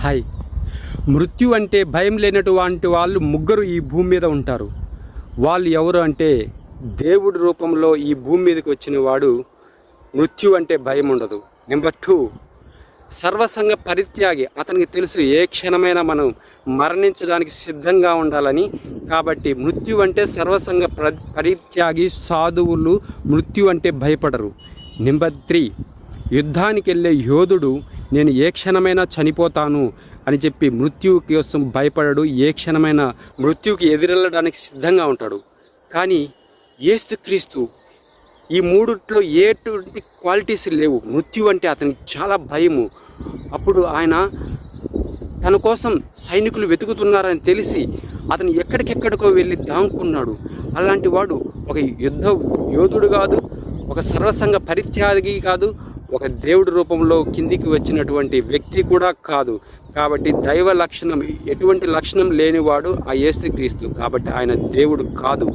Hi. మృత్యు అంటే భయం లేనటువంటి వాళ్ళు ముగ్గురు ఈ భూమి మీద ఉంటారు. వాళ్ళు ఎవరు అంటే, దేవుడి రూపంలో ఈ భూమి మీదకి వచ్చిన వాడు మృత్యు అంటే భయం ఉండదు. నెంబర్ 2, సర్వసంగ పరిత్యాగి. అతనికి తెలుసు ఏ క్షణమైనా మనం మరణించడానికి సిద్ధంగా ఉండాలని. కాబట్టి మృత్యు అంటే సర్వసంగ పరిత్యాగి. సాధువులు మృత్యు అంటే భయపడరు. నెంబర్ 3, యుద్ధానికి వెళ్ళే యోధుడు నేను ఏ క్షణమైనా చనిపోతాను అని చెప్పి మృత్యువు కోసం భయపడడు. ఏ క్షణమైనా మృత్యువుకి ఎదురెళ్ళడానికి సిద్ధంగా ఉంటాడు. కానీ యేసుక్రీస్తు ఈ మూడిట్లో ఎటువంటి క్వాలిటీస్ లేవు. మృత్యు అంటే అతనికి చాలా భయము. అప్పుడు ఆయన తన కోసం సైనికులు వెతుకుతున్నారని తెలిసి అతను ఎక్కడికెక్కడికో వెళ్ళి దాంకున్నాడు. అలాంటి వాడు ఒక యుద్ధ యోధుడు కాదు, ఒక సర్వసంగ పరిత్యాగి కాదు, ఒక దేవుడి రూపంలో కిందికి వచ్చినటువంటి వ్యక్తి కూడా కాదు. కాబట్టి దైవ లక్షణం, ఎటువంటి లక్షణం లేనివాడు ఆ యేసుక్రీస్తు. కాబట్టి ఆయన దేవుడు కాదు.